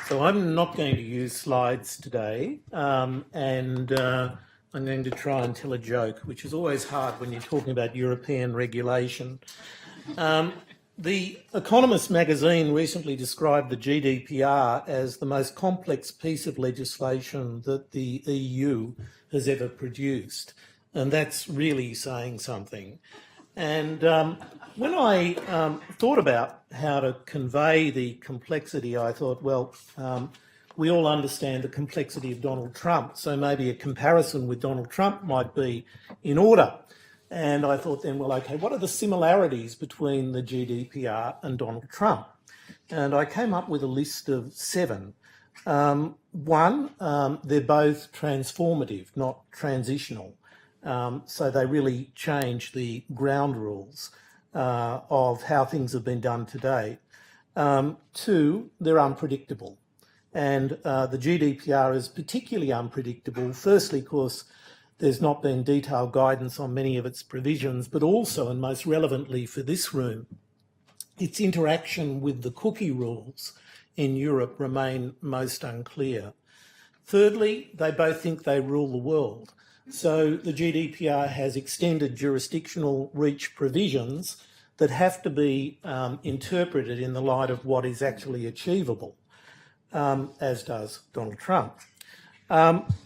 So I'm not going to use slides today, and I'm going to try and tell a joke, which is always hard when you're talking about European regulation. The Economist magazine recently described the GDPR as the most complex piece of legislation that the EU has ever produced, and that's really saying something. And when I thought about how to convey the complexity, I thought, well, we all understand the complexity of Donald Trump, so maybe a comparison with Donald Trump might be in order. And I thought then, well, okay, what are the similarities between the GDPR and Donald Trump? And I came up with a list of 7. One, they're both transformative, not transitional. So they really change the ground rules of how things have been done to date. 2, they're unpredictable. And the GDPR is particularly unpredictable, firstly, because there's not been detailed guidance on many of its provisions, but also, and most relevantly for this room, its interaction with the cookie rules in Europe remain most unclear. Thirdly, they both think they rule the world. So the GDPR has extended jurisdictional reach provisions that have to be interpreted in the light of what is actually achievable, as does Donald Trump.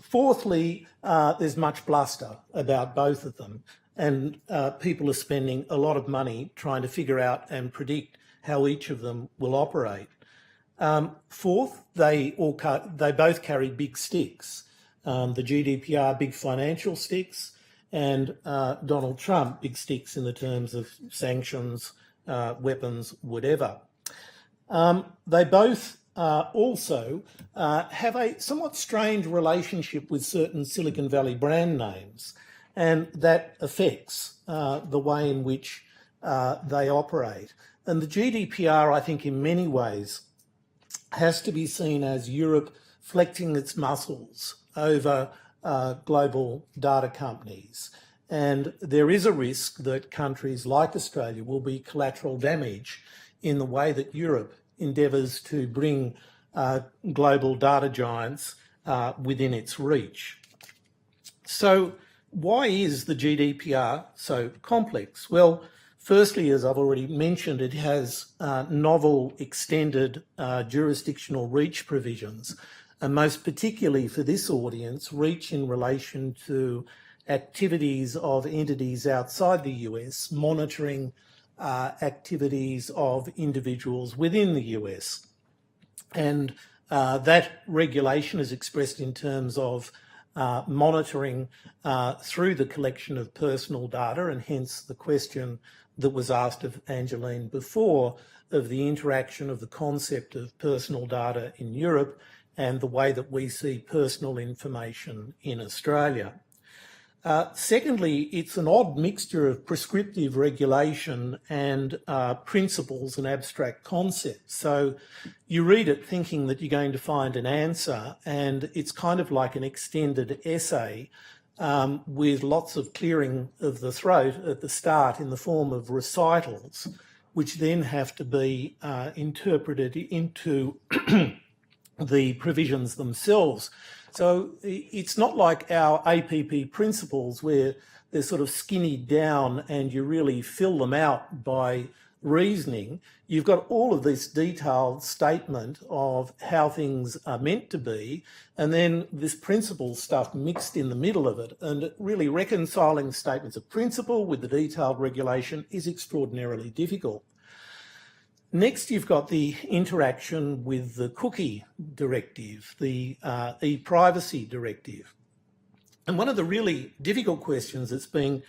Fourthly, there's much bluster about both of them, and people are spending a lot of money trying to figure out and predict how each of them will operate. Fourth, they both carry big sticks. The GDPR, big financial sticks, and Donald Trump, big sticks in the terms of sanctions, weapons, whatever. They both also have a somewhat strange relationship with certain Silicon Valley brand names, and that affects the way in which they operate. And the GDPR, I think, in many ways, has to be seen as Europe flexing its muscles over global data companies. And there is a risk that countries like Australia will be collateral damage in the way that Europe endeavours to bring global data giants within its reach. So why is the GDPR so complex? Well, firstly, as I've already mentioned, it has novel extended jurisdictional reach provisions, and most particularly for this audience, reach in relation to activities of entities outside the US, monitoring activities of individuals within the US. And that regulation is expressed in terms of monitoring through the collection of personal data, and hence the question that was asked of Angeline before of the interaction of the concept of personal data in Europe and the way that we see personal information in Australia. Secondly, it's an odd mixture of prescriptive regulation and principles and abstract concepts. So you read it thinking that you're going to find an answer, and it's kind of like an extended essay with lots of clearing of the throat at the start in the form of recitals, which then have to be interpreted into the provisions themselves. So it's not like our APP principles where they're sort of skinnied down and you really fill them out by reasoning. You've got all of this detailed statement of how things are meant to be, and then this principle stuff mixed in the middle of it. And really reconciling statements of principle with the detailed regulation is extraordinarily difficult. Next, you've got the interaction with the cookie directive, the e-privacy directive. And one of the really difficult questions that's being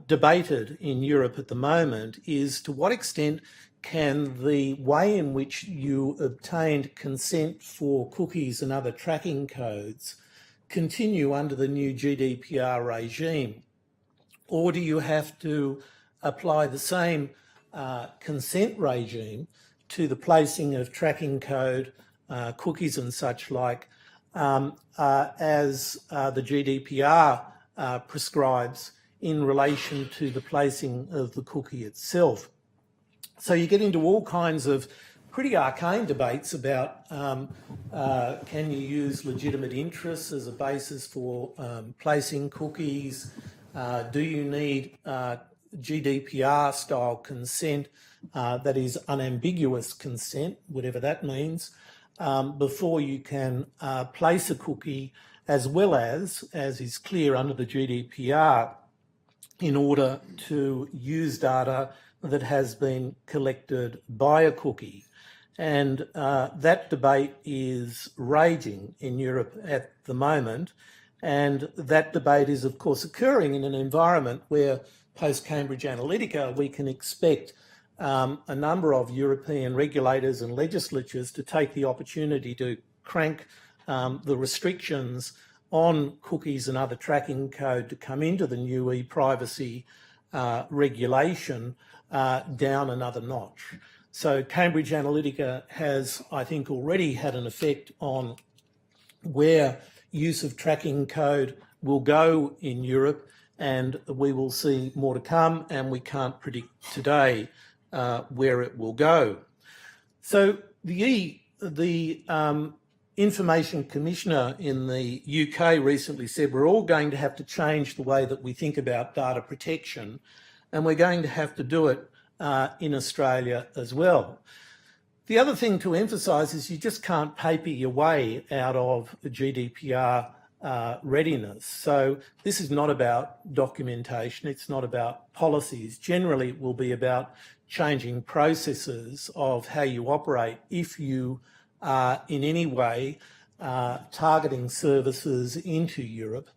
debated in Europe at the moment is to what extent can the way in which you obtained consent for cookies and other tracking codes continue under the new GDPR regime? Or do you have to apply the same consent regime to the placing of tracking code, cookies and such like, as the GDPR prescribes in relation to the placing of the cookie itself? So you get into all kinds of pretty arcane debates about can you use legitimate interests as a basis for placing cookies? Do you need GDPR-style consent, that is unambiguous consent, whatever that means, before you can place a cookie, as well as is clear under the GDPR, in order to use data that has been collected by a cookie. And that debate is raging in Europe at the moment. And that debate is, of course, occurring in an environment where, post-Cambridge Analytica, we can expect a number of European regulators and legislatures to take the opportunity to crank the restrictions on cookies and other tracking code to come into the new e-privacy regulation down another notch. So Cambridge Analytica has, I think, already had an effect on where use of tracking code will go in Europe, and we will see more to come, and we can't predict today where it will go. So the Information Commissioner in the UK recently said we're all going to have to change the way that we think about data protection, and we're going to have to do it in Australia as well. The other thing to emphasise is you just can't paper your way out of the GDPR readiness. So this is not about documentation, it's not about policies. Generally, it will be about changing processes of how you operate if you are in any way targeting services into Europe,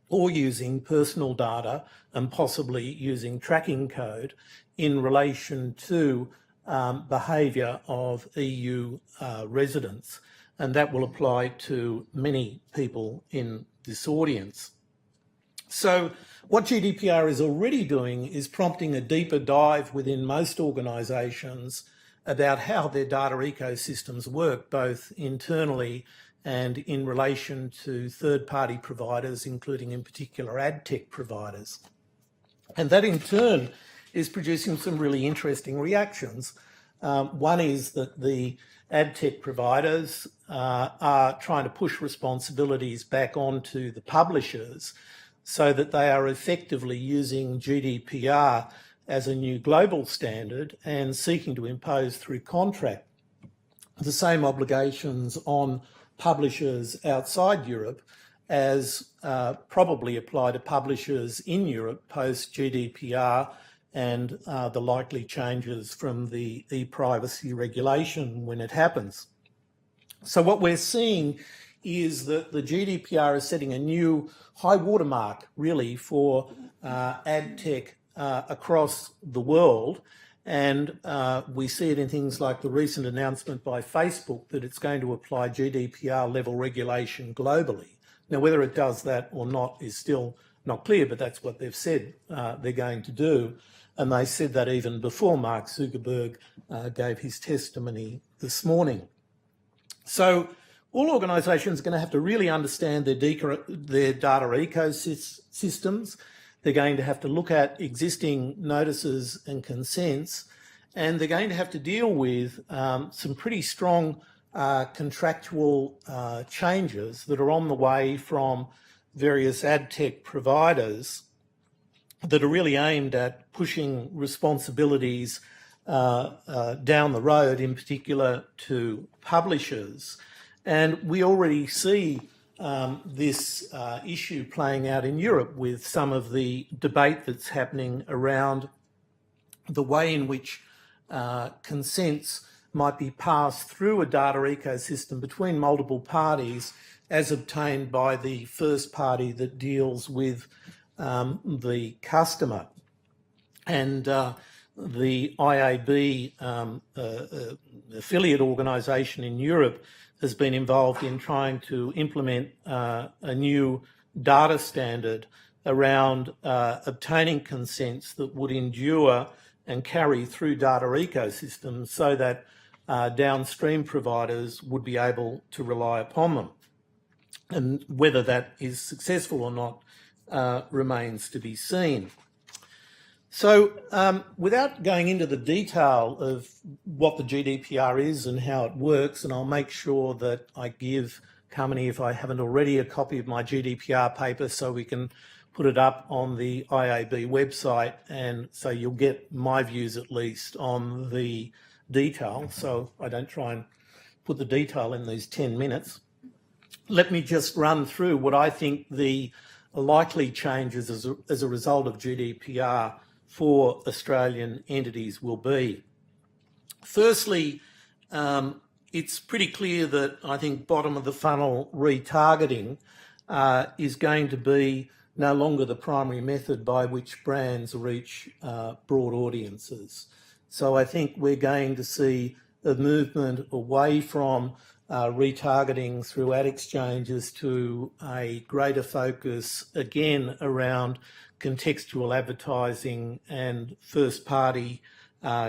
or using personal data and possibly using tracking code in relation to behaviour of EU residents. And that will apply to many people in this audience. So what GDPR is already doing is prompting a deeper dive within most organisations about how their data ecosystems work, both internally and in relation to third-party providers, including in particular ad tech providers. And that in turn is producing some really interesting reactions. One is that the ad tech providers are trying to push responsibilities back onto the publishers so that they are effectively using GDPR as a new global standard and seeking to impose through contract the same obligations on publishers outside Europe as probably apply to publishers in Europe post GDPR and the likely changes from the e-privacy regulation when it happens. So what we're seeing is that the GDPR is setting a new high watermark really for ad tech across the world. And we see it in things like the recent announcement by Facebook that it's going to apply GDPR level regulation globally. Now, whether it does that or not is still not clear, but that's what they've said they're going to do. And they said that even before Mark Zuckerberg gave his testimony this morning. So all organisations are going to have to really understand their data ecosystems. They're going to have to look at existing notices and consents, and they're going to have to deal with some pretty strong contractual changes that are on the way from various ad tech providers that are really aimed at pushing responsibilities down the road, in particular to publishers. And we already see this issue playing out in Europe with some of the debate that's happening around the way in which consents might be passed through a data ecosystem between multiple parties as obtained by the first party that deals with the customer. And the IAB affiliate organisation in Europe has been involved in trying to implement a new data standard around obtaining consents that would endure and carry through data ecosystems so that downstream providers would be able to rely upon them. And whether that is successful or not remains to be seen. Without going into the detail of what the GDPR is and how it works, and I'll make sure that I give Carmony, if I haven't already, a copy of my GDPR paper so we can put it up on the IAB website, and so you'll get my views at least on the detail, so I don't try and put the detail in these 10 minutes. Let me just run through what I think the likely changes as a result of GDPR for Australian entities will be. Firstly, it's pretty clear that I think bottom of the funnel retargeting is going to be no longer the primary method by which brands reach broad audiences. So I think we're going to see a movement away from retargeting through ad exchanges to a greater focus again around contextual advertising and first-party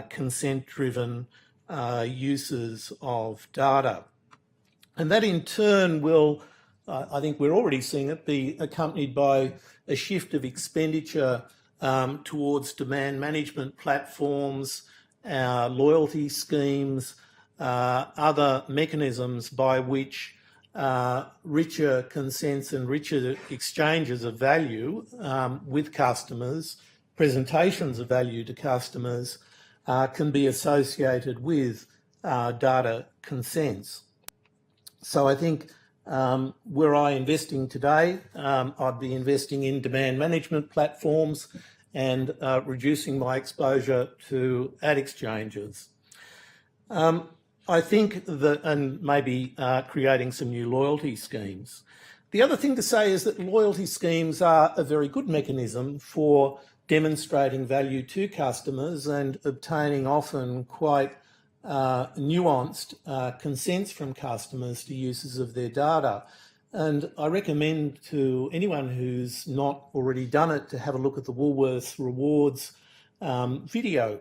consent-driven uses of data. And that in turn will, I think we're already seeing it, be accompanied by a shift of expenditure towards demand management platforms, loyalty schemes, other mechanisms by which richer consents and richer exchanges of value with customers, presentations of value to customers, can be associated with data consents. So I think were I investing today, I'd be investing in demand management platforms and reducing my exposure to ad exchanges. I think that, and maybe creating some new loyalty schemes. The other thing to say is that loyalty schemes are a very good mechanism for demonstrating value to customers and obtaining often quite nuanced consents from customers to uses of their data. And I recommend to anyone who's not already done it to have a look at the Woolworths Rewards video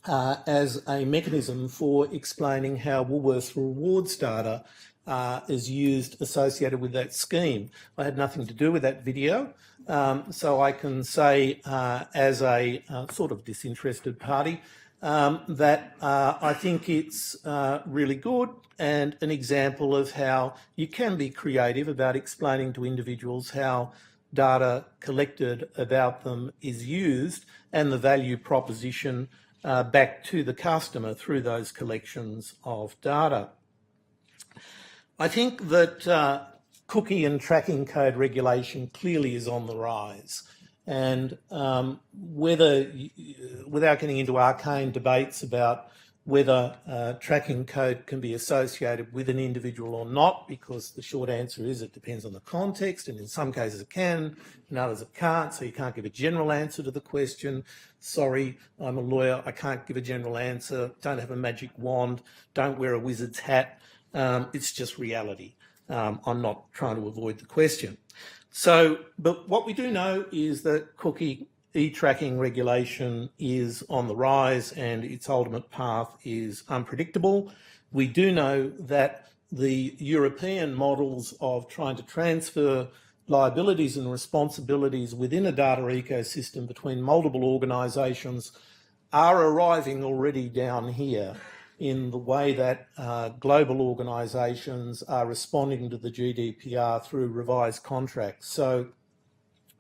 as a mechanism for explaining how Woolworths Rewards data is used associated with that scheme. I had nothing to do with that video, so I can say as a sort of disinterested party that I think it's really good and an example of how you can be creative about explaining to individuals how data collected about them is used and the value proposition back to the customer through those collections of data. I think that cookie and tracking code regulation clearly is on the rise, and without getting into arcane debates about whether tracking code can be associated with an individual or not, because the short answer is it depends on the context, and in some cases it can, in others it can't, so you can't give a general answer to the question. Sorry, I'm a lawyer, I can't give a general answer, don't have a magic wand, don't wear a wizard's hat, it's just reality. I'm not trying to avoid the question. So, but what we do know is that cookie e-tracking regulation is on the rise and its ultimate path is unpredictable. We do know that the European models of trying to transfer liabilities and responsibilities within a data ecosystem between multiple organisations are arriving already down here in the way that global organisations are responding to the GDPR through revised contracts. So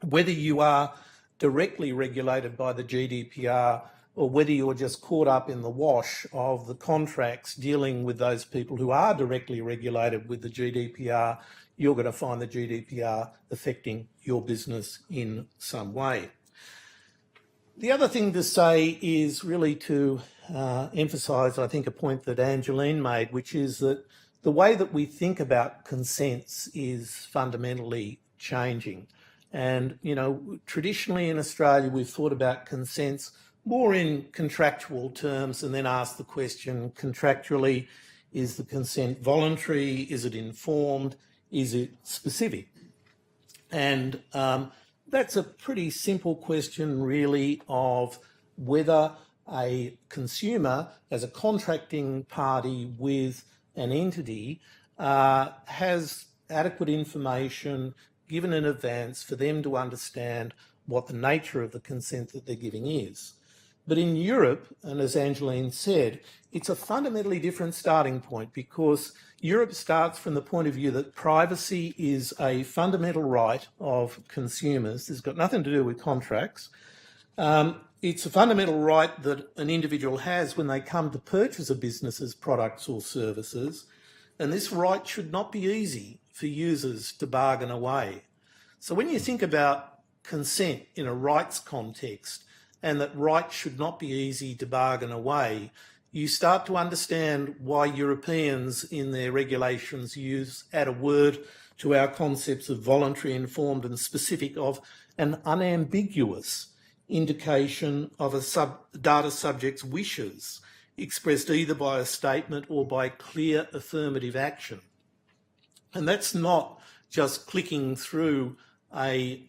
whether you are directly regulated by the GDPR or whether you're just caught up in the wash of the contracts dealing with those people who are directly regulated with the GDPR, you're going to find the GDPR affecting your business in some way. The other thing to say is really to emphasise, I think, a point that Angeline made, which is that the way that we think about consents is fundamentally changing. And, you know, traditionally in Australia, we've thought about consents more in contractual terms and then asked the question contractually, is the consent voluntary? Is it informed? Is it specific? And that's a pretty simple question, really, of whether a consumer, as a contracting party with an entity, has adequate information given in advance for them to understand what the nature of the consent that they're giving is. But in Europe, and as Angeline said, it's a fundamentally different starting point, because Europe starts from the point of view that privacy is a fundamental right of consumers. This has got nothing to do with contracts. It's a fundamental right that an individual has when they come to purchase a business's products or services, and this right should not be easy for users to bargain away. So when you think about consent in a rights context, and that rights should not be easy to bargain away, you start to understand why Europeans in their regulations add a word to our concepts of voluntary, informed and specific, of an unambiguous indication of a data subject's wishes, expressed either by a statement or by clear affirmative action. And that's not just clicking through a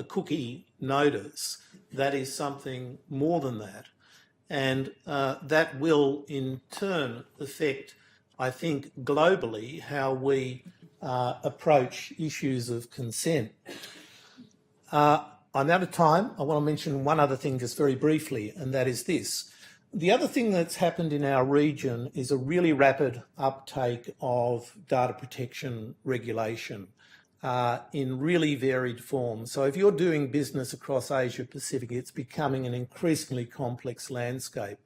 cookie notice. That is something more than that. And that will in turn affect, I think, globally how we approach issues of consent. I'm out of time. I want to mention one other thing just very briefly, and that is this. The other thing that's happened in our region is a really rapid uptake of data protection regulation in really varied forms. So if you're doing business across Asia Pacific, it's becoming an increasingly complex landscape.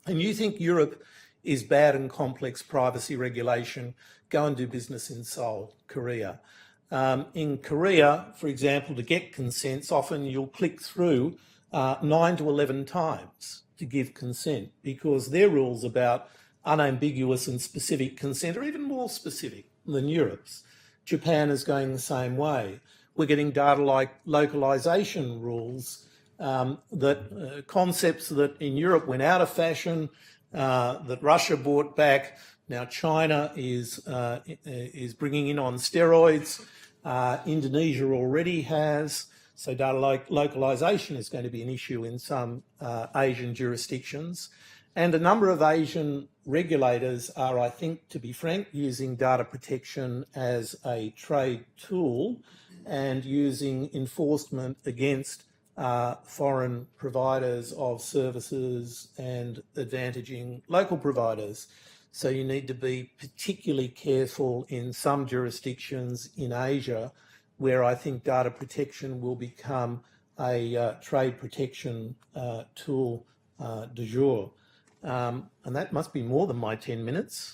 And you think Europe is bad and complex privacy regulation, go and do business in Seoul, Korea. In Korea, for example, to get consents, often you'll click through 9 to 11 times to give consent, because their rules about unambiguous and specific consent are even more specific than Europe's. Japan is going the same way. We're getting data like localization rules, concepts that in Europe went out of fashion, that Russia brought back. Now China is bringing in on steroids. Indonesia already has. So data like localization is going to be an issue in some Asian jurisdictions. And a number of Asian regulators are, I think, to be frank, using data protection as a trade tool and using enforcement against foreign providers of services and advantaging local providers. So you need to be particularly careful in some jurisdictions in Asia where I think data protection will become a trade protection tool du jour. And that must be more than my 10 minutes.